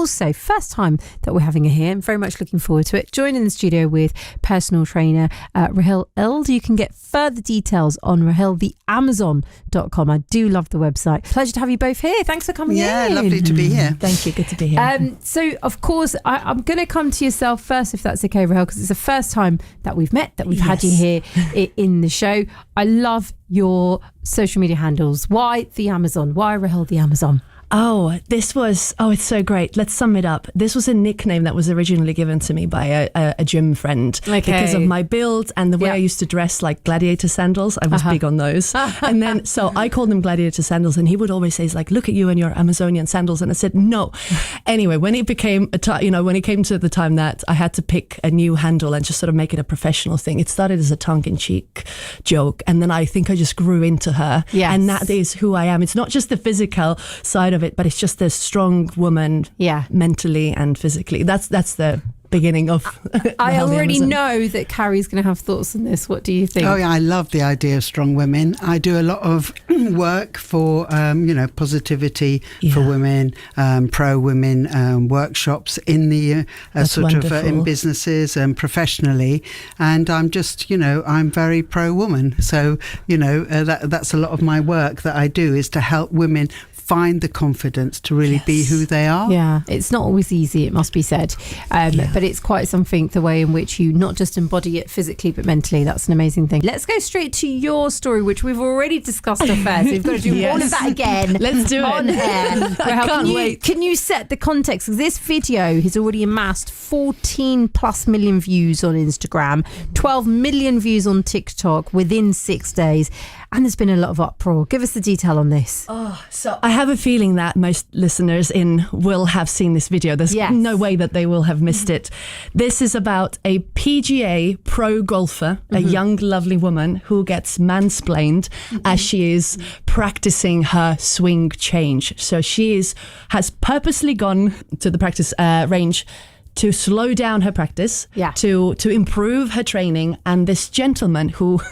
also first time that we're having her here. I'm very much looking forward to it. Joining the studio with personal trainer Rahel. You can get further details on raheltheamazon.com. I do love the website. Pleasure to have you both here. Thanks for coming in. Yeah, lovely to be here. Thank you. Good to be here. So, of course, I'm going to come to yourself first, if that's okay, Rahel, because it's the first time that we've met, that we've had you here in the show. I love your social media handles. Why the Amazon? Why Rahel the Amazon? It's so great. Let's sum it up. This was a nickname that was originally given to me by a gym friend because of my build and the way I used to dress, like gladiator sandals. I was big on those. And then, so I called them gladiator sandals, and he would always say, like, look at you and your Amazonian sandals. And I said, no. Anyway, when it became when it came to the time that I had to pick a new handle and just sort of make it a professional thing, it started as a tongue-in-cheek joke. And then I think I just grew into her. Yes. And that is who I am. It's not just the physical side of it, but it's just a strong woman, mentally and physically. That's the beginning of I already know that Carrie's going to have thoughts on this. What do you think? Oh yeah, I love the idea of strong women. I do a lot of work for positivity for women, pro women workshops in the in businesses and professionally, and I'm just I'm very pro woman, so that's a lot of my work that I do, is to help women find the confidence to really be who they are. Yeah, it's not always easy, it must be said, but it's quite something, the way in which you not just embody it physically but mentally. That's an amazing thing. Let's go straight to your story, which we've already discussed off air, so we've got to do all of that again. Let's do on it air. I can't wait. Can you set the context? Because this video has already amassed 14 plus million views on Instagram, 12 million views on TikTok within 6 days, and there's been a lot of uproar. Give us the detail on this. So I have a feeling that most listeners will have seen this video. There's no way that they will have missed it. This is about a PGA pro golfer, a young, lovely woman who gets mansplained as she is practicing her swing change. So she has purposely gone to the practice range to slow down her practice, to improve her training. And this gentleman who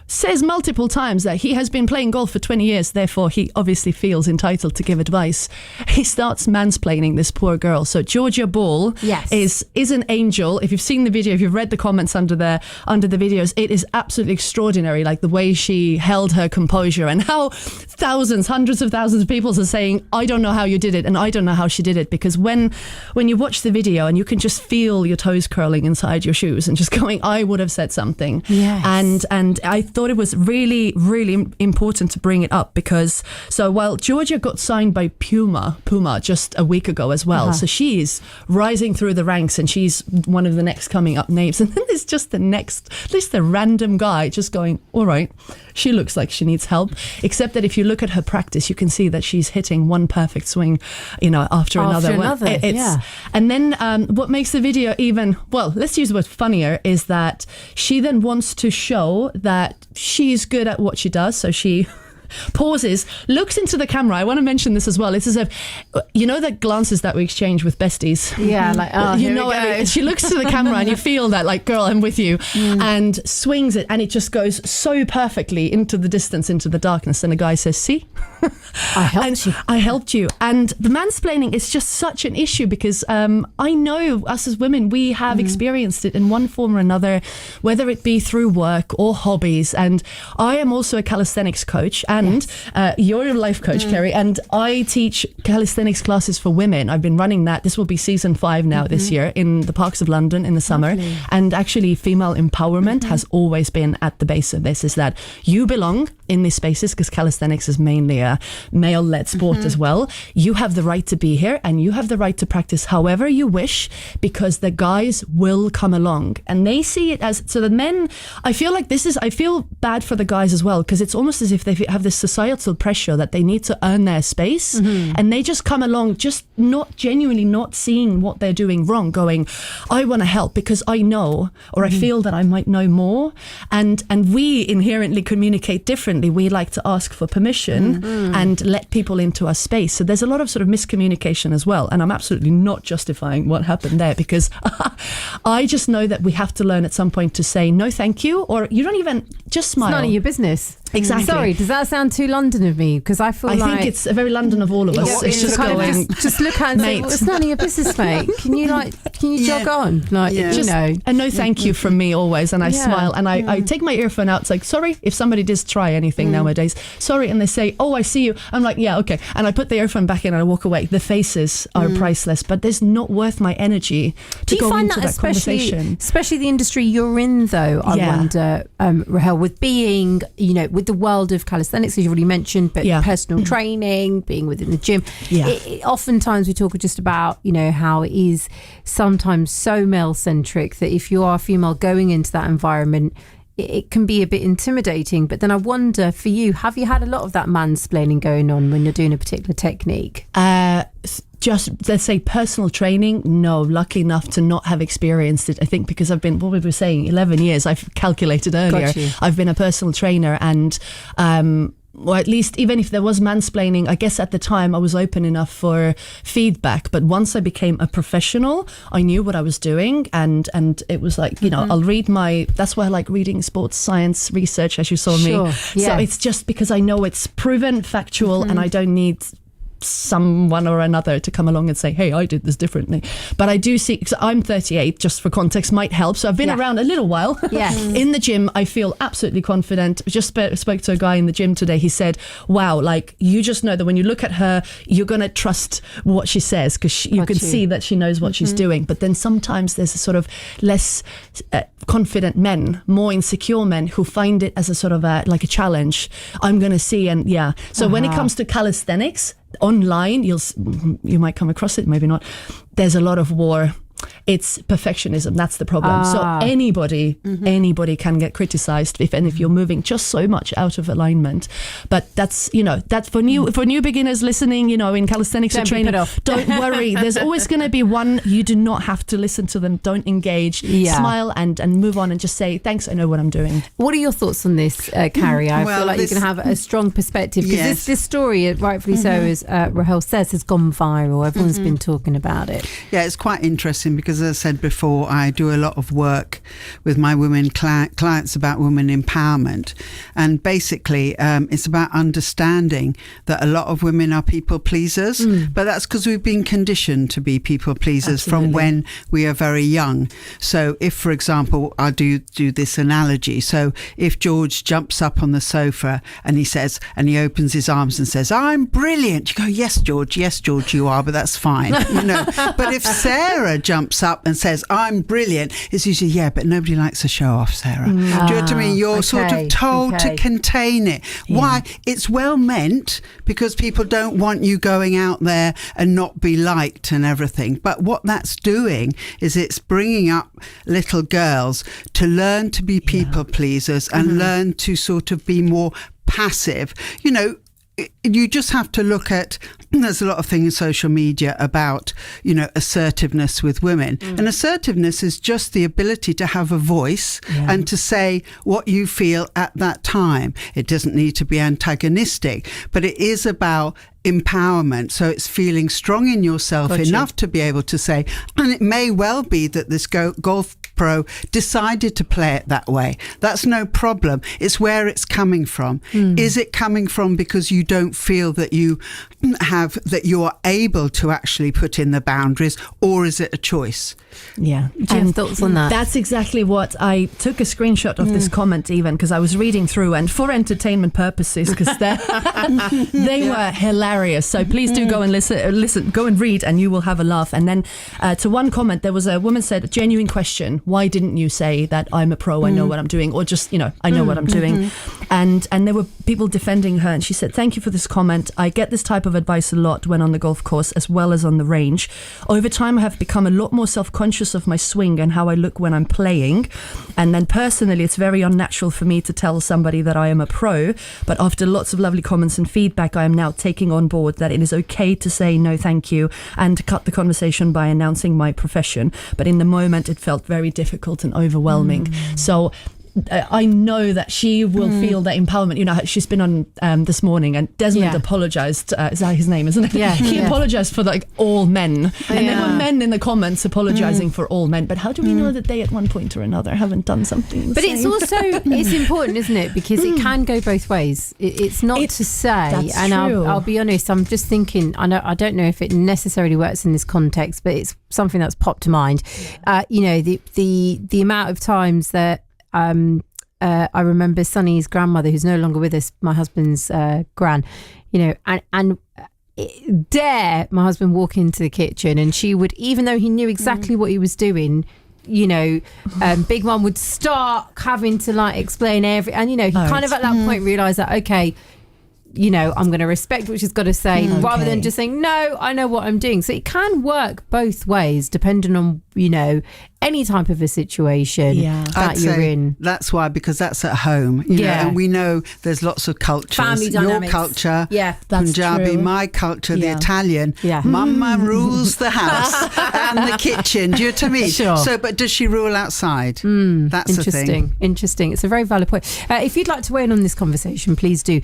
says multiple times that he has been playing golf for 20 years, therefore he obviously feels entitled to give advice, he starts mansplaining this poor girl. So Georgia Ball is an angel. If you've seen the video, if you've read the comments under the videos, it is absolutely extraordinary, like the way she held her composure, and how hundreds of thousands of people are saying, I don't know how you did it, and I don't know how she did it. Because when you watch the video, and you can just feel your toes curling inside your shoes and just going, I would have said something. Yes. And I thought it was really, really important to bring it up, because while Georgia got signed by Puma just a week ago as well, so she's rising through the ranks and she's one of the next coming up names. And then there's just a random guy just going, all right, she looks like she needs help. Except that if you look at her practice, you can see that she's hitting one perfect swing, after another. And then what makes the video even, let's use the word funnier, is that she then wants to show that she's good at what she does. So she pauses, looks into the camera. I want to mention this as well. It's as if, the glances that we exchange with besties. Yeah, like, she looks to the camera and you feel that, like, girl, I'm with you, and swings it, and it just goes so perfectly into the distance, into the darkness. And the guy says, see? I helped you. And the mansplaining is just such an issue, because I know us as women, we have experienced it in one form or another, whether it be through work or hobbies. And I am also a calisthenics coach, and you're a life coach, Kerry, and I teach calisthenics classes for women. I've been running that. This will be season 5 now this year in the parks of London in the summer. Lovely. And actually female empowerment has always been at the base of this, is that you belong in these spaces, because calisthenics is mainly a male-led sport as well. You have the right to be here, and you have the right to practice however you wish, because the guys will come along. And they see it as, so the men, I feel bad for the guys as well, because it's almost as if they have this societal pressure that they need to earn their space, and they just come along, just not genuinely not seeing what they're doing wrong, going, I want to help because I know, or I feel that I might know more. And we inherently communicate differently. We like to ask for permission and let people into our space. So there's a lot of sort of miscommunication as well. And I'm absolutely not justifying what happened there, because I just know that we have to learn at some point to say no thank you, or you don't even, just smile. It's none of your business. Exactly. Sorry, does that sound too London of me? Because I think it's a very London of all of us. It's just going. Just look at it and say, well, it's none of your business, mate. Can you jog on? And no thank you from me always. And I smile and I take my earphone out. It's like, sorry, if somebody does try anything nowadays, sorry. And they say, oh, I see you. I'm like, yeah, okay. And I put the earphone back in and I walk away. The faces are priceless, but there's not worth my energy to go into that conversation. Especially the industry you're in, though, I wonder, Rahel, with being, with the world of calisthenics, as you already mentioned, but personal training, being within the gym. Oftentimes we talk just about, how it is sometimes so male-centric that if you are a female going into that environment, it can be a bit intimidating. But then I wonder, for you, have you had a lot of that mansplaining going on when you're doing a particular technique? Just, let's say, personal training, no. Lucky enough to not have experienced it. I think because I've been, what we were saying, 11 years, I've calculated earlier. I've been a personal trainer and... or at least even if there was mansplaining, I guess at the time I was open enough for feedback. But once I became a professional, I knew what I was doing, and it was like, I'll read that's why I like reading sports science research, as you saw me. So it's just because I know it's proven, factual, and I don't need someone or another to come along and say, hey, I did this differently. But I do see, so I'm 38, just for context, might help. So I've been around a little while. In the gym, I feel absolutely confident. Just spoke to a guy in the gym today. He said, wow, like, you just know that when you look at her, you're going to trust what she says, because you can see that she knows what she's doing. But then sometimes there's a sort of less confident men, more insecure men, who find it as a sort of like a challenge. I'm going to see, and So when it comes to calisthenics, online, you might come across it, maybe not. There's a lot of war. It's perfectionism. That's the problem. So anybody can get criticized if you're moving just so much out of alignment. But that's that's for new beginners listening. In calisthenics or training, don't worry. There's always going to be one. You do not have to listen to them. Don't engage. Smile and move on and just say thanks. I know what I'm doing. What are your thoughts on this, Carrie? I feel like you can have a strong perspective, because this story, rightfully so, as Rahel says, has gone viral. Everyone's been talking about it. Yeah, it's quite interesting because, as I said before, I do a lot of work with my women clients about women empowerment, and basically it's about understanding that a lot of women are people pleasers, but that's because we've been conditioned to be people pleasers from when we are very young. So if, for example, I do this analogy, so if George jumps up on the sofa and he opens his arms and says, I'm brilliant, you go, yes George, you are, but that's fine. But if Sarah jumps up and says, I'm brilliant, it's usually, but nobody likes to show off, Sarah. Do you know what I mean? You're sort of told to contain it. Why? It's well meant, because people don't want you going out there and not be liked and everything. But what that's doing is it's bringing up little girls to learn to be people pleasers and learn to sort of be more passive. You just have to look at, there's a lot of things in social media about, assertiveness with women. And assertiveness is just the ability to have a voice and to say what you feel at that time. It doesn't need to be antagonistic, but it is about empowerment. So it's feeling strong in yourself enough to be able to say, and it may well be that this golf pro decided to play it that way. That's no problem. It's where it's coming from. Is it coming from because you don't feel that you are able to actually put in the boundaries, or is it a choice? Do you have thoughts on that? That's exactly what I took a screenshot of this comment, even because I was reading through, and for entertainment purposes, because they were hilarious. So please do go and listen, go and read, and you will have a laugh. And then to one comment, there was a woman said, genuine question, why didn't you say that I'm a pro, I know what I'm doing, or just, I know what I'm doing? And there were people defending her, and she said, thank you for this comment. I get this type of advice a lot when on the golf course as well as on the range. Over time, I have become a lot more self-conscious of my swing and how I look when I'm playing. And then personally, it's very unnatural for me to tell somebody that I am a pro. But after lots of lovely comments and feedback, I am now taking on board that it is okay to say no thank you and to cut the conversation by announcing my profession. But in the moment, it felt very difficult and overwhelming. So I know that she will feel that empowerment. You know, she's been on this morning, and Desmond apologized. Is that his name, isn't it? Yeah. He apologized for like all men, and there were men in the comments apologizing for all men. But how do we know that they at one point or another haven't done something? But it's also it's important, isn't it? Because it can go both ways. It's not to say, and I'll be honest. I'm just thinking. I don't know if it necessarily works in this context, but it's something that's popped to mind. You know, the amount of times that I remember Sonny's grandmother, who's no longer with us, my husband's gran, you know, and dare my husband walk into the kitchen, and she would, even though he knew exactly what he was doing, you know, Big Mum would start having to like explain and you know, he kind of at that point realised that, okay, you know, I'm going to respect what she's got to say rather than just saying, no, I know what I'm doing. So it can work both ways depending on, you know, any type of a situation that you're in. That's why, because that's at home. You know, and we know there's lots of cultures. Family dynamics. Your culture, that's Punjabi, true. my culture, the Italian. Mama rules the house and the kitchen. Do you know what I mean? Sure. So, but does she rule outside? That's the thing. Interesting. It's a very valid point. If you'd like to weigh in on this conversation, please do.